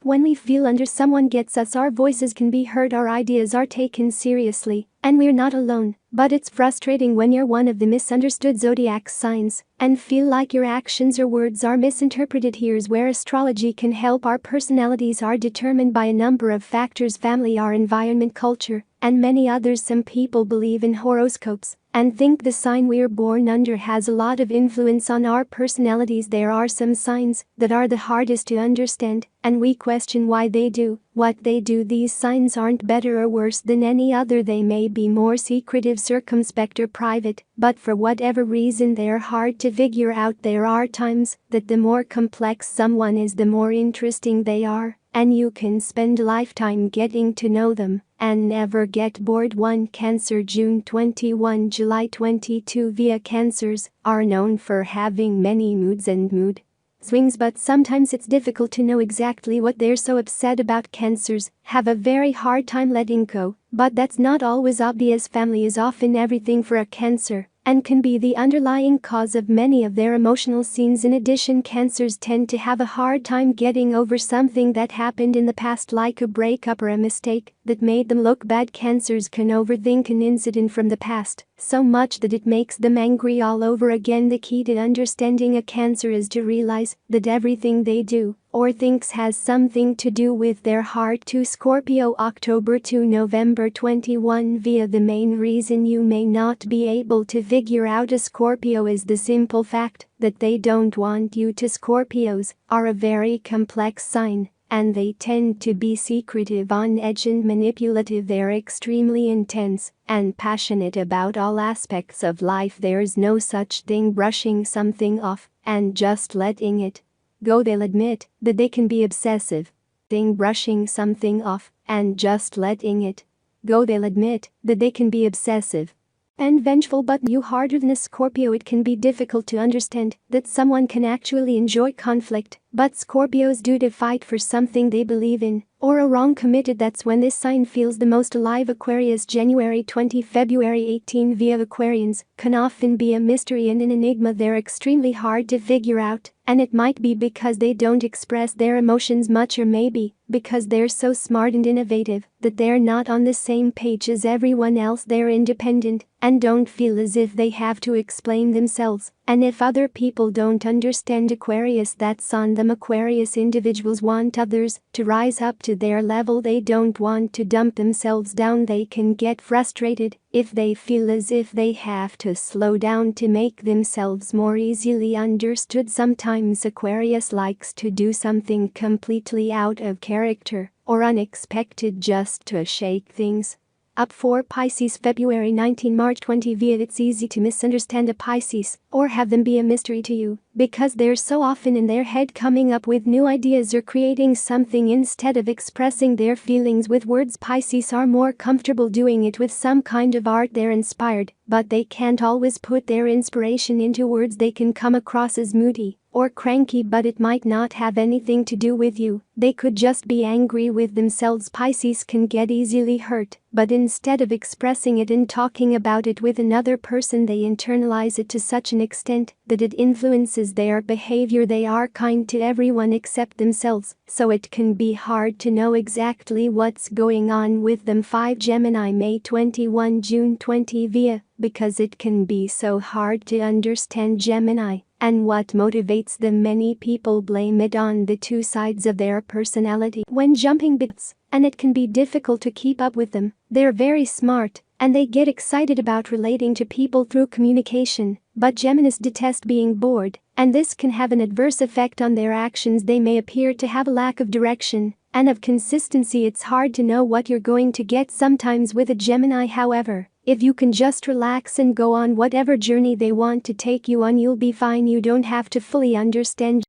When we feel under someone gets us, our voices can be heard, our ideas are taken seriously, and we're not alone. But it's frustrating when you're one of the misunderstood zodiac signs and feel like your actions or words are misinterpreted. Here's where astrology can help. Our personalities are determined by a number of factors: family, our environment, culture, and many others. Some people believe in horoscopes and think the sign we're born under has a lot of influence on our personalities. There are some signs that are the hardest to understand, and we question why they do what they do. These signs aren't better or worse than any other. They may be more secretive, circumspect, or private, but for whatever reason they're hard to figure out. There are times that the more complex someone is, the more interesting they are, and you can spend a lifetime getting to know them and never get bored. 1 Cancer, June 21, July 22. Via Cancers are known for having many moods and mood swings, but sometimes it's difficult to know exactly what they're so upset about. Cancers have a very hard time letting go, but that's not always obvious. Family is often everything for a Cancer and can be the underlying cause of many of their emotional scenes. In addition, Cancers tend to have a hard time getting over something that happened in the past, like a breakup or a mistake that made them look bad. Cancers can overthink an incident from the past so much that it makes them angry all over again. The key to understanding a Cancer is to realize that everything they do or thinks has something to do with their heart. 2 Scorpio, October to November 21. Via the main reason you may not be able to figure out a Scorpio is the simple fact that they don't want you to. Scorpios are a very complex sign, and they tend to be secretive, on edge, and manipulative. They're extremely intense and passionate about all aspects of life. There's no such thing brushing something off and just letting it go. They'll admit that they can be obsessive. Brushing something off and just letting it go. They'll admit that they can be obsessive and vengeful, but you harder than a Scorpio. It can be difficult to understand that someone can actually enjoy conflict, but Scorpios do to fight for something they believe in or are wrong committed. That's when this sign feels the most alive. Aquarius, January 20, February 18. Via Aquarians can often be a mystery and an enigma. They're extremely hard to figure out, and it might be because they don't express their emotions much, or maybe because they're so smart and innovative that they're not on the same page as everyone else. They're independent and don't feel as if they have to explain themselves, and if other people don't understand Aquarius, that's on them. Aquarius individuals want others to rise up to their level. They don't want to dump themselves down. They can get frustrated if they feel as if they have to slow down to make themselves more easily understood. Sometimes Aquarius likes to do something completely out of character or unexpected just to shake things up. 4 Pisces, February 19, March 20. Via it's easy to misunderstand a Pisces or have them be a mystery to you because they're so often in their head coming up with new ideas or creating something instead of expressing their feelings with words. Pisces are more comfortable doing it with some kind of art. They're inspired, but they can't always put their inspiration into words. They can come across as moody or cranky, but it might not have anything to do with you. They could just be angry with themselves. Pisces can get easily hurt, but instead of expressing it and talking about it with another person, they internalize it to such an extent that it influences their behavior. They are kind to everyone except themselves, so it can be hard to know exactly what's going on with them. 5 Gemini, May 21, June 20. Via because it can be so hard to understand Gemini and what motivates them. Many people blame it on the two sides of their personality when jumping bits, and it can be difficult to keep up with them. They're very smart and they get excited about relating to people through communication, but Geminis detest being bored, and this can have an adverse effect on their actions. They may appear to have a lack of direction and of consistency. It's hard to know what you're going to get sometimes with a Gemini. However, if you can just relax and go on whatever journey they want to take you on, you'll be fine. You don't have to fully understand